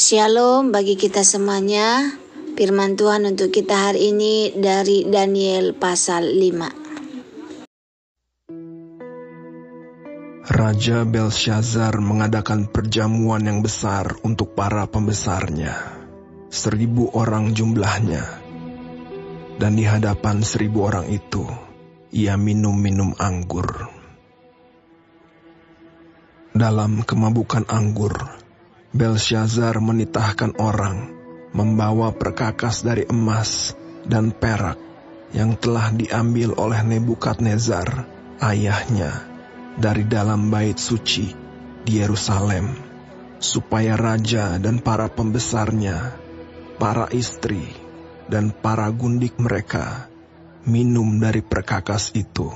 Shalom bagi kita semuanya. Firman Tuhan untuk kita hari ini dari Daniel pasal 5. Raja Belshazzar mengadakan perjamuan yang besar untuk para pembesarnya, 1.000 orang jumlahnya. Dan di hadapan 1.000 orang itu, ia minum anggur. Dalam kemabukan anggur, Belshazzar menitahkan orang membawa perkakas dari emas dan perak yang telah diambil oleh Nebukadnezar, ayahnya, dari dalam bait suci di Yerusalem, supaya raja dan para pembesarnya, para istri, dan para gundik mereka minum dari perkakas itu.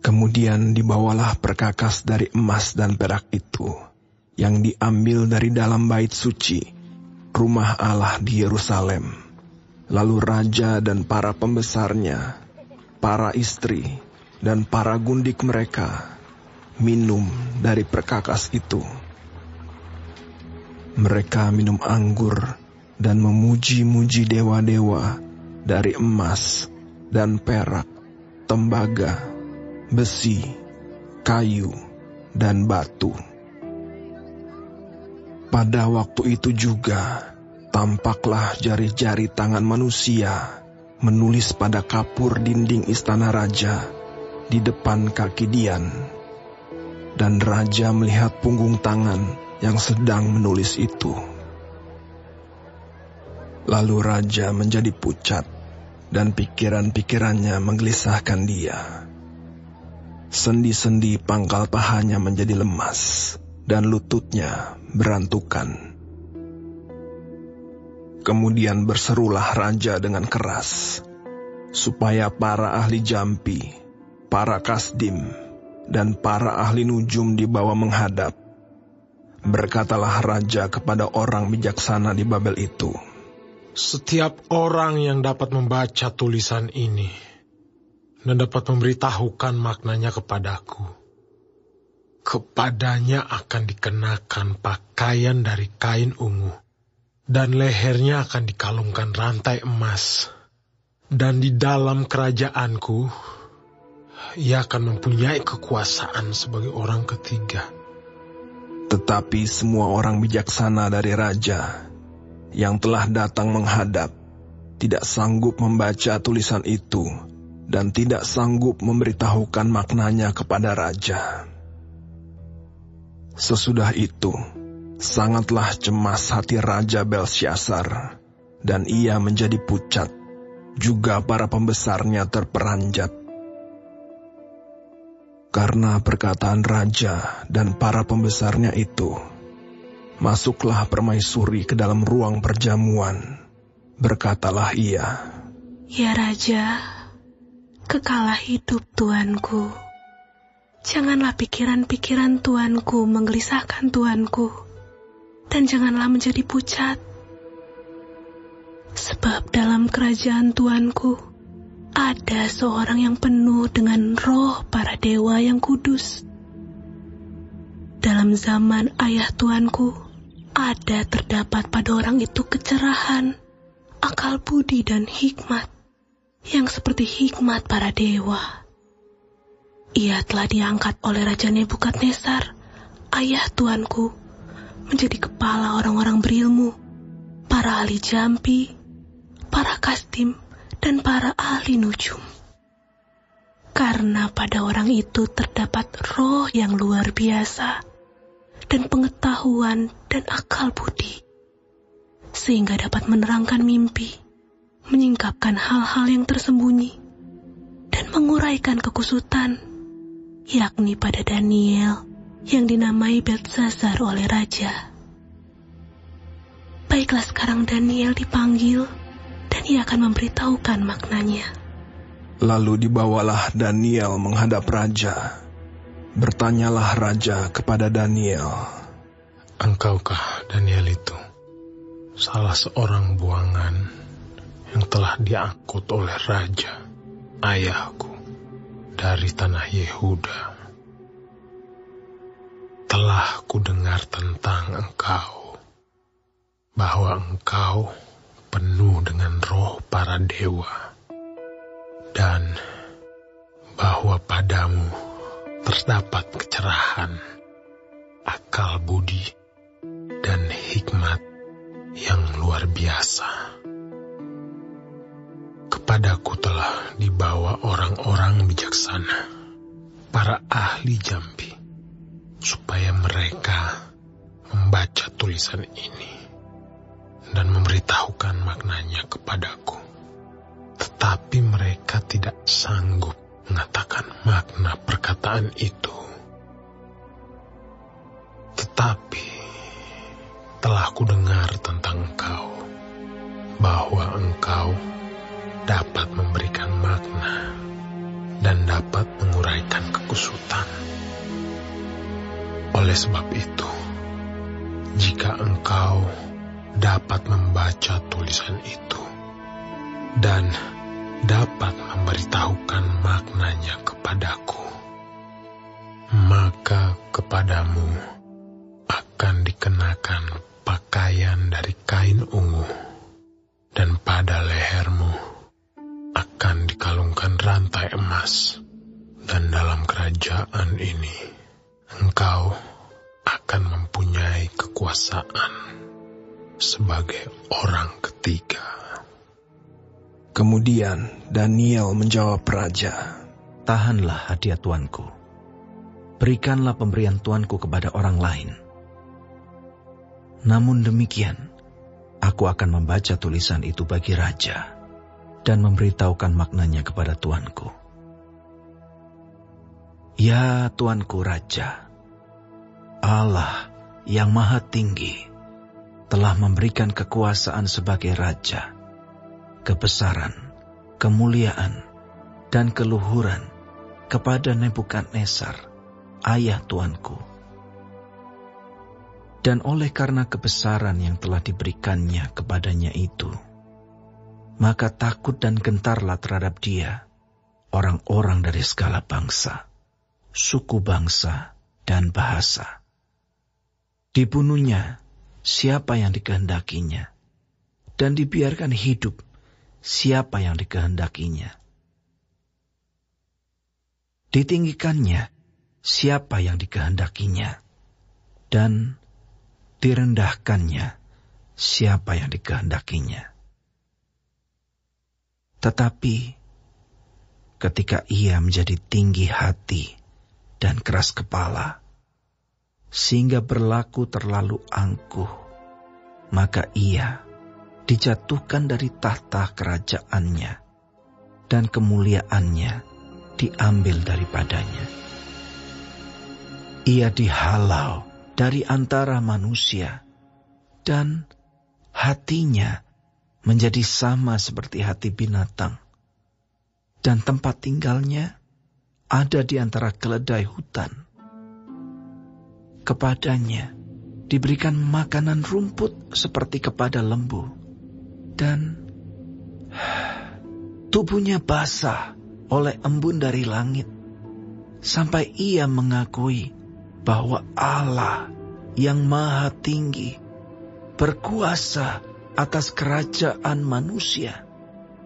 Kemudian dibawalah perkakas dari emas dan perak itu, yang diambil dari dalam bait suci, rumah Allah di Yerusalem. Lalu raja dan para pembesarnya, para istri, dan para gundik mereka minum dari perkakas itu. Mereka minum anggur dan memuji-muji dewa-dewa dari emas dan perak, tembaga, besi, kayu, dan batu. Pada waktu itu juga, tampaklah jari-jari tangan manusia menulis pada kapur dinding istana raja di depan kaki Dian. Dan raja melihat punggung tangan yang sedang menulis itu. Lalu raja menjadi pucat, dan pikiran-pikirannya menggelisahkan dia. Sendi-sendi pangkal pahanya menjadi lemas, dan lututnya berantukan. Kemudian berserulah raja dengan keras, supaya para ahli jampi, para kasdim, dan para ahli nujum dibawa menghadap. Berkatalah raja kepada orang bijaksana di Babel itu, "Setiap orang yang dapat membaca tulisan ini dan dapat memberitahukan maknanya kepadaku, kepadanya akan dikenakan pakaian dari kain ungu, dan lehernya akan dikalungkan rantai emas, dan di dalam kerajaanku ia akan mempunyai kekuasaan sebagai orang ketiga." Tetapi semua orang bijaksana dari raja yang telah datang menghadap tidak sanggup membaca tulisan itu dan tidak sanggup memberitahukan maknanya kepada raja. Sesudah itu, sangatlah cemas hati Raja Belshazzar, dan ia menjadi pucat, juga para pembesarnya terperanjat. Karena perkataan raja dan para pembesarnya itu, masuklah permaisuri ke dalam ruang perjamuan. Berkatalah ia, "Ya Raja, kekalah hidup Tuanku. Janganlah pikiran-pikiran Tuanku menggelisahkan Tuanku, dan janganlah menjadi pucat. Sebab dalam kerajaan Tuanku, ada seorang yang penuh dengan roh para dewa yang kudus. Dalam zaman ayah Tuanku, ada terdapat pada orang itu kecerahan, akal budi dan hikmat, yang seperti hikmat para dewa. Ia telah diangkat oleh Raja Nebukadnezar, ayah Tuanku, menjadi kepala orang-orang berilmu, para ahli jampi, para kasdim, dan para ahli nujum. Karena pada orang itu terdapat roh yang luar biasa, dan pengetahuan dan akal budi, sehingga dapat menerangkan mimpi, menyingkapkan hal-hal yang tersembunyi, dan menguraikan kekusutan, yakni pada Daniel yang dinamai Belshazzar oleh raja. Baiklah sekarang Daniel dipanggil, dan ia akan memberitahukan maknanya." Lalu dibawalah Daniel menghadap raja. Bertanyalah raja kepada Daniel, "Engkaukah Daniel itu salah seorang buangan yang telah diangkut oleh raja, ayahku, dari tanah Yehuda?" telah kudengar tentang engkau, bahwa engkau penuh dengan roh para dewa, dan bahwa padamu terdapat kecerahan, akal budi, dan hikmat yang luar biasa. Kepadaku telah dibawa orang-orang bijaksana, para ahli jambi, supaya mereka membaca tulisan ini dan memberitahukan maknanya kepadaku. Tetapi mereka tidak sanggup mengatakan makna perkataan itu. Tetapi telah kudengar tentang engkau, bahwa engkau dapat memberikan makna dan dapat menguraikan kekusutan. Oleh sebab itu, jika engkau dapat membaca tulisan itu dan dapat memberitahukan maknanya kepadaku, maka kepadamu akan dikenakan pakaian dari kain ungu, dan pada lehermu akan dikalungkan rantai emas, dan dalam kerajaan ini engkau akan mempunyai kekuasaan sebagai orang ketiga. Kemudian Daniel menjawab raja, "Tahanlah hadiah tuanku, berikanlah pemberian tuanku kepada orang lain. Namun demikian, aku akan membaca tulisan itu bagi raja dan memberitahukan maknanya kepada tuanku. Ya tuanku raja, Allah yang maha tinggi telah memberikan kekuasaan sebagai raja, kebesaran, kemuliaan, dan keluhuran kepada Nebukadnezar, ayah tuanku. Dan oleh karena kebesaran yang telah diberikannya kepadanya itu, maka takut dan gentarlah terhadap dia orang-orang dari segala bangsa, suku bangsa, dan bahasa. Dibunuhnya siapa yang dikehendakinya, dan dibiarkan hidup siapa yang dikehendakinya. Ditinggikannya siapa yang dikehendakinya, dan direndahkannya siapa yang dikehendakinya. Tetapi ketika ia menjadi tinggi hati dan keras kepala, sehingga berlaku terlalu angkuh, maka ia dijatuhkan dari tahta kerajaannya, dan kemuliaannya diambil daripadanya. Ia dihalau dari antara manusia, dan hatinya menjadi sama seperti hati binatang, dan tempat tinggalnya ada di antara keledai hutan. Kepadanya diberikan makanan rumput seperti kepada lembu, dan tubuhnya basah oleh embun dari langit, sampai ia mengakui bahwa Allah yang maha tinggi berkuasa atas kerajaan manusia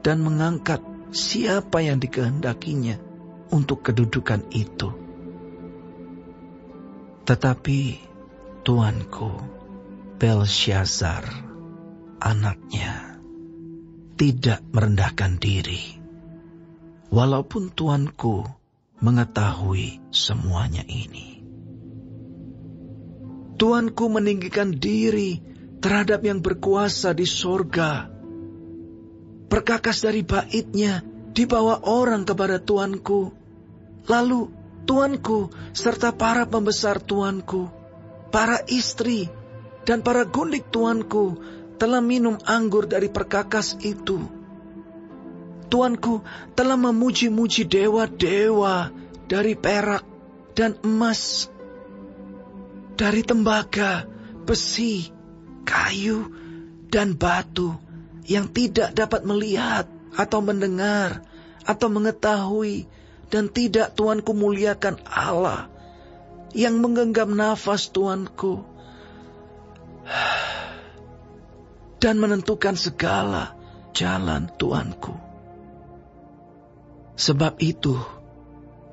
dan mengangkat siapa yang dikehendakinya untuk kedudukan itu. Tetapi tuanku Belshazzar, anaknya, tidak merendahkan diri, walaupun tuanku mengetahui semuanya ini. Tuanku meninggikan diri terhadap yang berkuasa di sorga. Perkakas dari baitnya dibawa orang kepada tuanku. Lalu tuanku serta para pembesar tuanku, para istri, dan para gundik tuanku telah minum anggur dari perkakas itu. Tuanku telah memuji-muji dewa-dewa dari perak dan emas, dari tembaga, besi, kayu, dan batu yang tidak dapat melihat atau mendengar atau mengetahui, dan tidak tuanku muliakan Allah yang menggenggam nafas Tuanku dan menentukan segala jalan Tuanku. Sebab itu,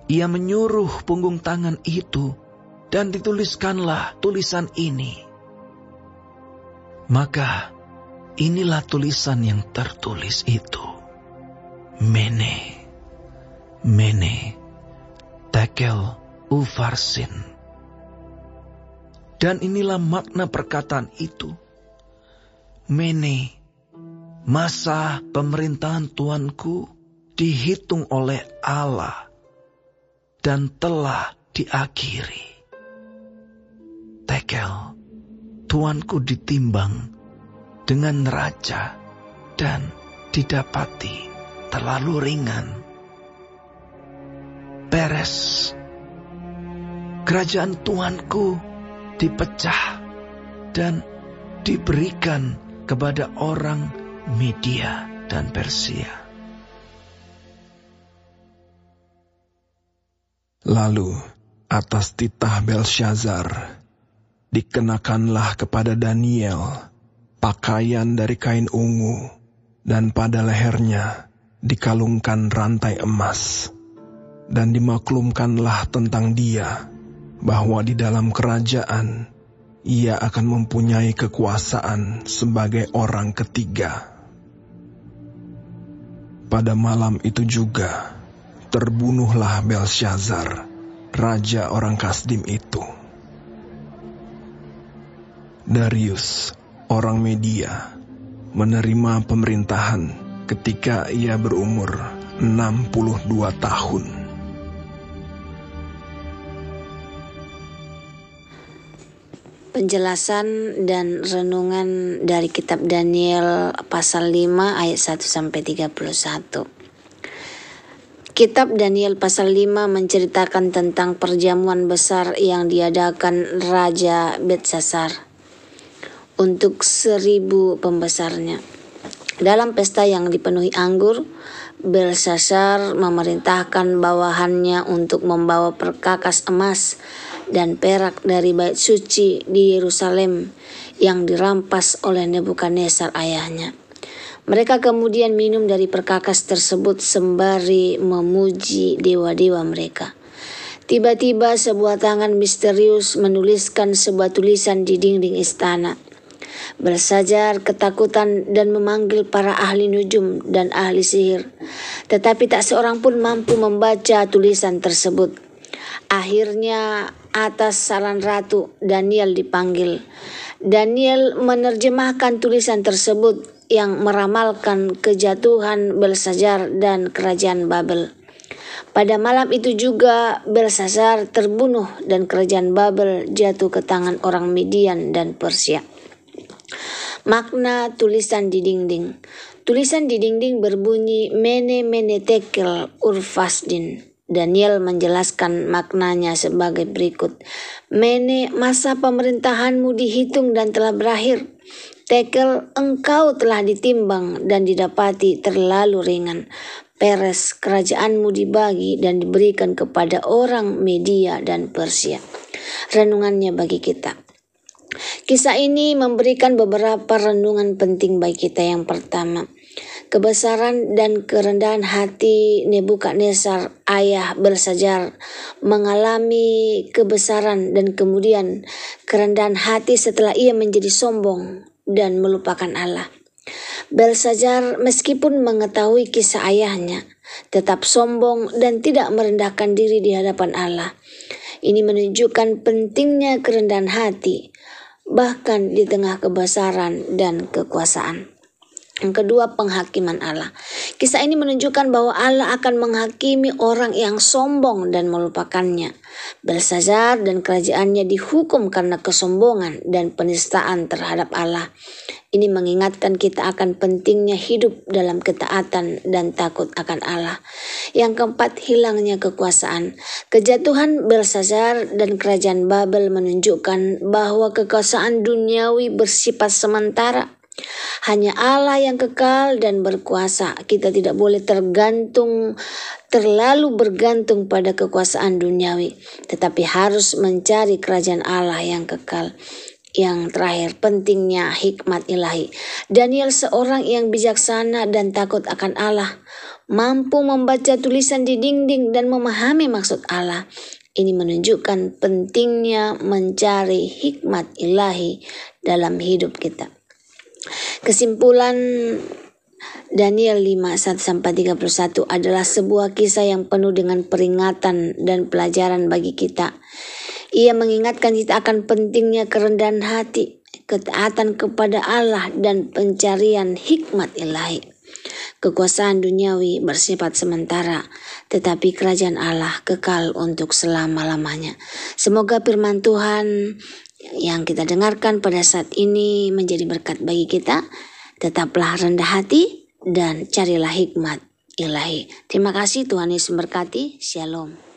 ia menyuruh punggung tangan itu dan dituliskanlah tulisan ini. Maka inilah tulisan yang tertulis itu. Mene, Mene, Tekel Ufarsin. Dan inilah makna perkataan itu. Mene, masa pemerintahan Tuanku dihitung oleh Allah dan telah diakhiri. Tekel, Tuanku ditimbang dengan neraca dan didapati terlalu ringan. Peres, kerajaan Tuanku dipecah dan diberikan kepada orang Media dan Persia. Lalu atas titah Belsyazar dikenakanlah kepada Daniel pakaian dari kain ungu, dan pada lehernya dikalungkan rantai emas, dan dimaklumkanlah tentang dia bahwa di dalam kerajaan ia akan mempunyai kekuasaan sebagai orang ketiga. Pada malam itu juga terbunuhlah Belsyazar, raja orang Kasdim itu. Darius, orang Media, menerima pemerintahan ketika ia berumur 62 tahun. Penjelasan dan renungan dari kitab Daniel pasal 5 ayat 1-31. Kitab Daniel pasal 5 menceritakan tentang perjamuan besar yang diadakan Raja Belsyazar untuk 1000 pembesarnya. Dalam pesta yang dipenuhi anggur, Belsyazar memerintahkan bawahannya untuk membawa perkakas emas dan perak dari bait suci di Yerusalem yang dirampas oleh Nebukadnezar ayahnya. Mereka kemudian minum dari perkakas tersebut sembari memuji dewa-dewa mereka. Tiba-tiba sebuah tangan misterius menuliskan sebuah tulisan di dinding istana. Belsyazar ketakutan dan memanggil para ahli nujum dan ahli sihir, tetapi tak seorang pun mampu membaca tulisan tersebut. Akhirnya atas saran ratu, Daniel dipanggil. Daniel menerjemahkan tulisan tersebut yang meramalkan kejatuhan Belsyazar dan kerajaan Babel. Pada malam itu juga Belsyazar terbunuh dan kerajaan Babel jatuh ke tangan orang Median dan Persia. Makna tulisan di dinding. Tulisan di dinding berbunyi Mene Mene Tekel Urfasdin. Daniel menjelaskan maknanya sebagai berikut. Mene, masa pemerintahanmu dihitung dan telah berakhir. Tekel, engkau telah ditimbang dan didapati terlalu ringan. Peres, kerajaanmu dibagi dan diberikan kepada orang Media dan Persia. Renungannya bagi kita. Kisah ini memberikan beberapa renungan penting bagi kita. Yang pertama, kebesaran dan kerendahan hati Nebukadnezar, ayah Belsyazar, mengalami kebesaran dan kemudian kerendahan hati setelah ia menjadi sombong dan melupakan Allah. Belsyazar meskipun mengetahui kisah ayahnya, tetap sombong dan tidak merendahkan diri di hadapan Allah. Ini menunjukkan pentingnya kerendahan hati, bahkan di tengah kebesaran dan kekuasaan. Yang kedua, penghakiman Allah. Kisah ini menunjukkan bahwa Allah akan menghakimi orang yang sombong dan melupakannya. Belsyazar dan kerajaannya dihukum karena kesombongan dan penistaan terhadap Allah. Ini mengingatkan kita akan pentingnya hidup dalam ketaatan dan takut akan Allah. Yang keempat, hilangnya kekuasaan. Kejatuhan Belsyazar dan kerajaan Babel menunjukkan bahwa kekuasaan duniawi bersifat sementara. Hanya Allah yang kekal dan berkuasa. Kita tidak boleh terlalu bergantung pada kekuasaan duniawi, tetapi harus mencari kerajaan Allah yang kekal. Yang terakhir, pentingnya hikmat ilahi. Daniel seorang yang bijaksana dan takut akan Allah, mampu membaca tulisan di dinding dan memahami maksud Allah. Ini menunjukkan pentingnya mencari hikmat ilahi dalam hidup kita. Kesimpulan Daniel 5:1-31 adalah sebuah kisah yang penuh dengan peringatan dan pelajaran bagi kita. Ia mengingatkan kita akan pentingnya kerendahan hati, ketaatan kepada Allah, dan pencarian hikmat ilahi. Kekuasaan duniawi bersifat sementara, tetapi kerajaan Allah kekal untuk selama-lamanya. Semoga firman Tuhan yang kita dengarkan pada saat ini menjadi berkat bagi kita. Tetaplah rendah hati dan carilah hikmat ilahi. Terima kasih, Tuhan Yesus memberkati. Shalom.